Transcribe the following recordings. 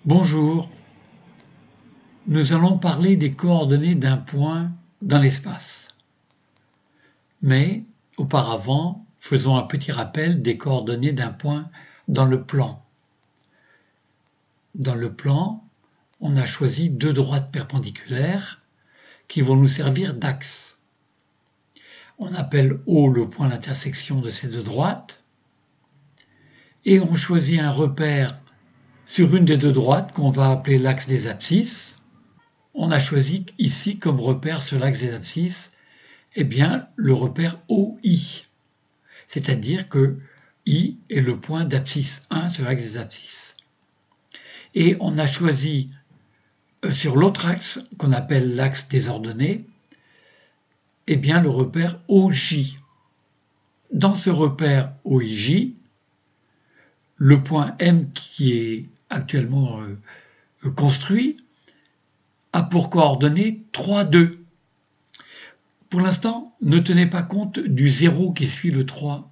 Bonjour, nous allons parler des coordonnées d'un point dans l'espace. Mais auparavant, faisons un petit rappel des coordonnées d'un point dans le plan. Dans le plan, on a choisi deux droites perpendiculaires qui vont nous servir d'axe. On appelle O le point d'intersection de ces deux droites et on choisit un repère sur une des deux droites qu'on va appeler l'axe des abscisses. On a choisi ici comme repère sur l'axe des abscisses le repère OI, c'est-à-dire que I est le point d'abscisse 1 sur l'axe des abscisses. Et on a choisi sur l'autre axe, qu'on appelle l'axe des ordonnées, le repère OJ. Dans ce repère OIJ, le point M qui est actuellement construit a pour coordonnées 3, 2. Pour l'instant, ne tenez pas compte du 0 qui suit le 3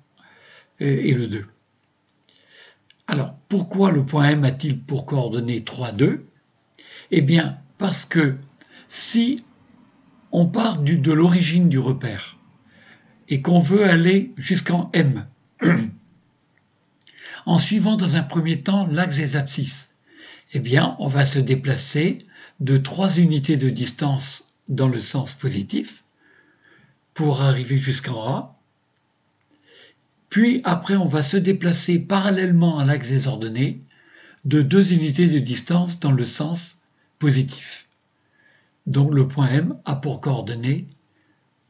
et le 2. Alors, pourquoi le point M a-t-il pour coordonnées 3, 2 ? Eh bien, parce que si on part de l'origine du repère et qu'on veut aller jusqu'en M, en suivant dans un premier temps l'axe des abscisses, on va se déplacer de 3 unités de distance dans le sens positif pour arriver jusqu'en A. Puis après, on va se déplacer parallèlement à l'axe des ordonnées de 2 unités de distance dans le sens positif. Donc le point M a pour coordonnées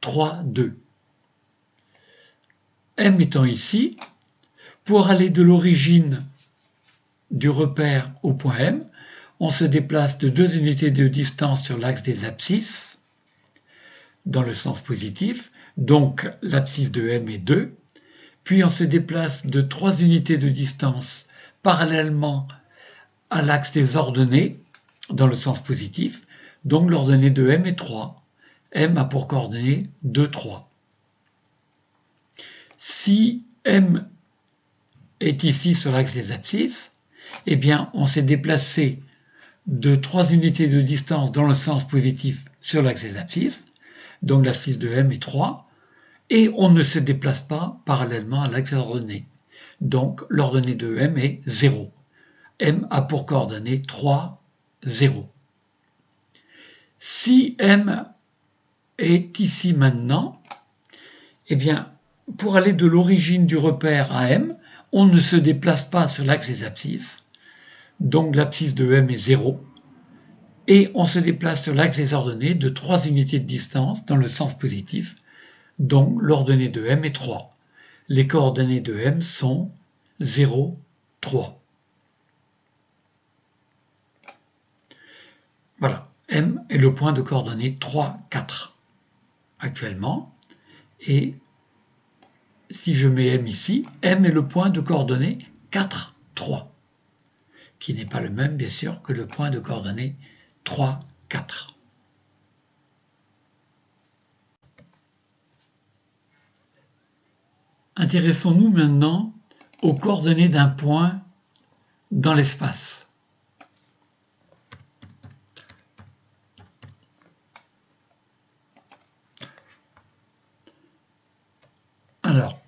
3, 2. M étant ici, pour aller de l'origine du repère au point M, on se déplace de 2 unités de distance sur l'axe des abscisses dans le sens positif, donc l'abscisse de M est 2. Puis on se déplace de 3 unités de distance parallèlement à l'axe des ordonnées dans le sens positif, donc l'ordonnée de M est 3. M a pour coordonnées 2, 3. Si M est ici sur l'axe des abscisses, on s'est déplacé de 3 unités de distance dans le sens positif sur l'axe des abscisses, donc l'abscisse de M est 3, et on ne se déplace pas parallèlement à l'axe des ordonnées. Donc l'ordonnée de M est 0. M a pour coordonnées 3, 0. Si M est ici maintenant, pour aller de l'origine du repère à M, on ne se déplace pas sur l'axe des abscisses, donc l'abscisse de M est 0, et on se déplace sur l'axe des ordonnées de 3 unités de distance dans le sens positif, donc l'ordonnée de M est 3. Les coordonnées de M sont 0, 3. Voilà, M est le point de coordonnées 3, 4 actuellement, et si je mets M ici, M est le point de coordonnées 4, 3, qui n'est pas le même bien sûr que le point de coordonnées 3, 4. Intéressons-nous maintenant aux coordonnées d'un point dans l'espace. Alors,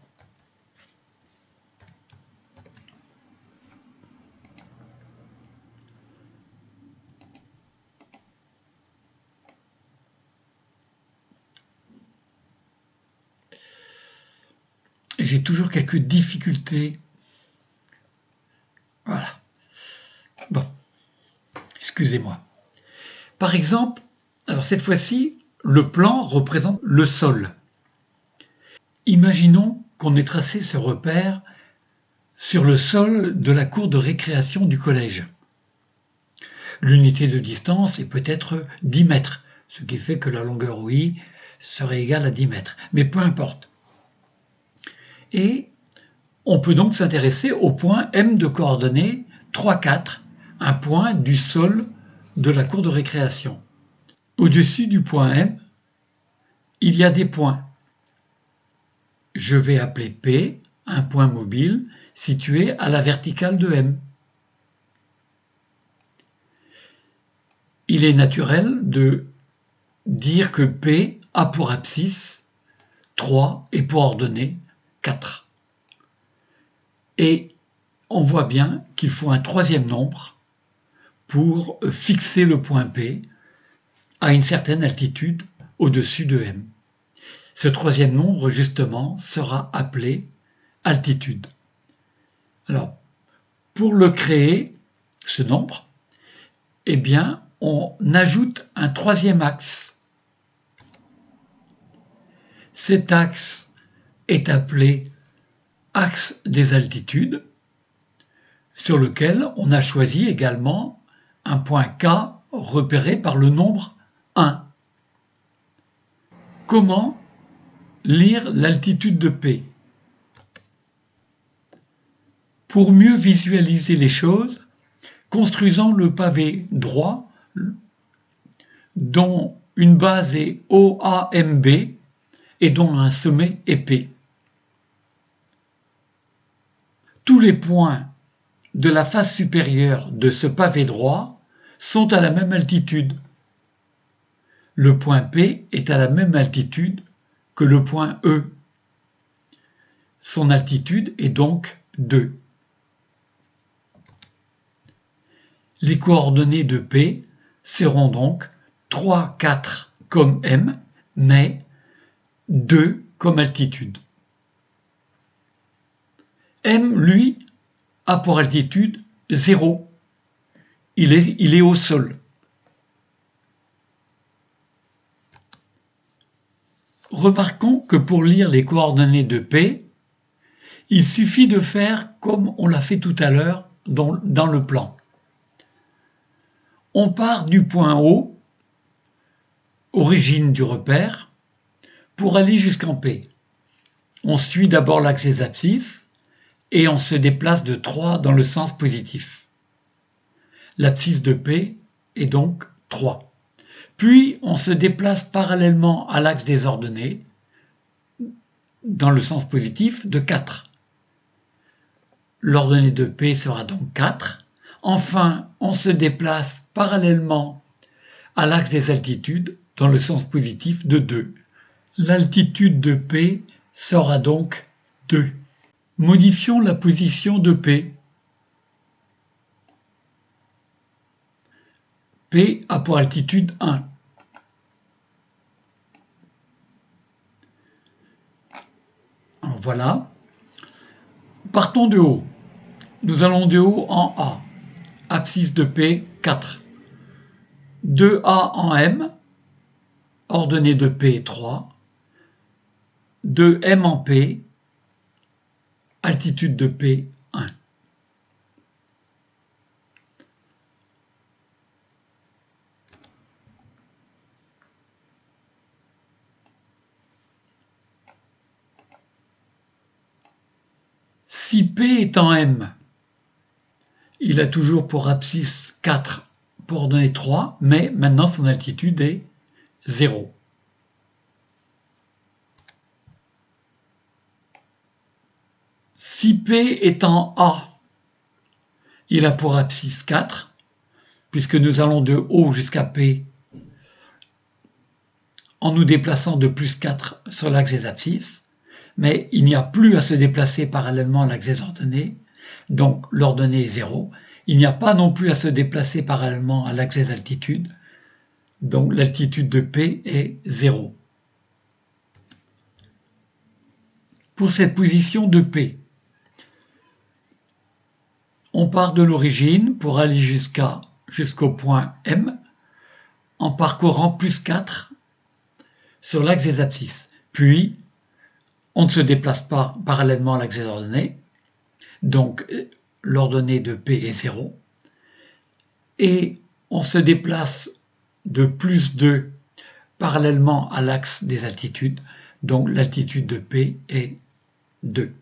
j'ai toujours quelques difficultés. Voilà. Bon, excusez-moi. Par exemple, alors cette fois-ci, le plan représente le sol. Imaginons qu'on ait tracé ce repère sur le sol de la cour de récréation du collège. L'unité de distance est peut-être 10 mètres, ce qui fait que la longueur OI serait égale à 10 mètres. Mais peu importe. Et on peut donc s'intéresser au point M de coordonnées 3, 4, un point du sol de la cour de récréation. Au-dessus du point M, il y a des points. Je vais appeler P un point mobile situé à la verticale de M. il est naturel de dire que P a pour abscisse 3 et pour ordonnée 4. Et on voit bien qu'il faut un troisième nombre pour fixer le point P à une certaine altitude au-dessus de M. Ce troisième nombre, justement, sera appelé altitude. Alors, pour le créer, ce nombre, eh bien, on ajoute un troisième axe. Cet axe est appelé axe des altitudes, sur lequel on a choisi également un point K repéré par le nombre 1. Comment lire l'altitude de P? Pour mieux visualiser les choses, construisons le pavé droit dont une base est OAMB et dont un sommet est P. Tous les points de la face supérieure de ce pavé droit sont à la même altitude. Le point P est à la même altitude que le point E. Son altitude est donc 2. Les coordonnées de P seront donc 3, 4 comme M, mais 2 comme altitude. M, lui, a pour altitude 0. Il est au sol. Remarquons que pour lire les coordonnées de P, il suffit de faire comme on l'a fait tout à l'heure dans le plan. On part du point O, origine du repère, pour aller jusqu'en P. On suit d'abord l'axe des abscisses et on se déplace de 3 dans le sens positif. L'abscisse de P est donc 3. Puis on se déplace parallèlement à l'axe des ordonnées dans le sens positif de 4. L'ordonnée de P sera donc 4. Enfin, on se déplace parallèlement à l'axe des altitudes dans le sens positif de 2. L'altitude de P sera donc 2. Modifions la position de P. P a pour altitude 1. Alors voilà. Partons de haut. Nous allons de haut en A. Abscisse de P, 4. De A en M. Ordonnée de P, 3. De M en P. Altitude de P, 1. Si P est en M, il a toujours pour abscisse 4 pour ordonnée 3, mais maintenant son altitude est 0. Si P est en A, il a pour abscisse 4, puisque nous allons de haut jusqu'à P en nous déplaçant de plus 4 sur l'axe des abscisses, mais il n'y a plus à se déplacer parallèlement à l'axe des ordonnées, donc l'ordonnée est 0. Il n'y a pas non plus à se déplacer parallèlement à l'axe des altitudes, donc l'altitude de P est 0. Pour cette position de P, on part de l'origine pour aller jusqu'au point M en parcourant plus 4 sur l'axe des abscisses. Puis, on ne se déplace pas parallèlement à l'axe des ordonnées, donc l'ordonnée de P est 0. Et on se déplace de plus 2 parallèlement à l'axe des altitudes, donc l'altitude de P est 2.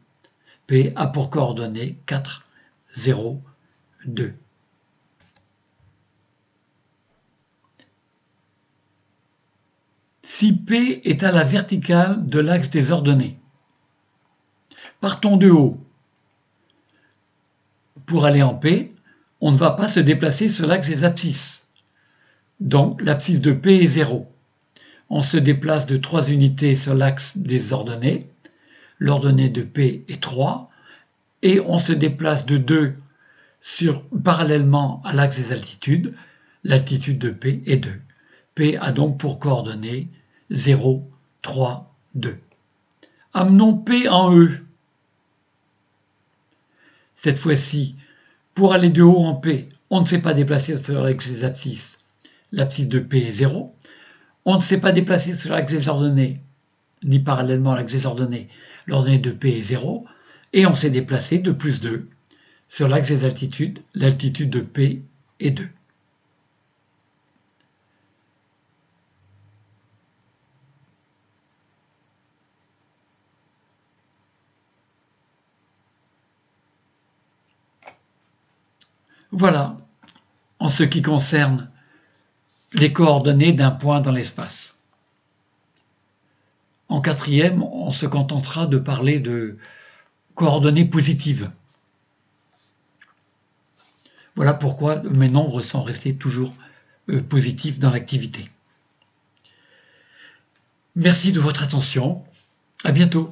P a pour coordonnées 4, 0, 2. Si P est à la verticale de l'axe des ordonnées, partons de haut. Pour aller en P, on ne va pas se déplacer sur l'axe des abscisses. Donc l'abscisse de P est 0. On se déplace de 3 unités sur l'axe des ordonnées. L'ordonnée de P est 3. Et on se déplace de 2 parallèlement à l'axe des altitudes. L'altitude de P est 2. P a donc pour coordonnées 0, 3, 2. Amenons P en E. Cette fois-ci, pour aller de haut en P, on ne s'est pas déplacé sur l'axe des abscisses. L'abscisse de P est 0. On ne s'est pas déplacé sur l'axe des ordonnées, ni parallèlement à l'axe des ordonnées. L'ordonnée de P est 0. Et on s'est déplacé de plus 2 sur l'axe des altitudes. L'altitude de P est 2. Voilà, en ce qui concerne les coordonnées d'un point dans l'espace. En quatrième, on se contentera de parler de coordonnées positives. Voilà pourquoi mes nombres sont restés toujours positifs dans l'activité. Merci de votre attention. À bientôt.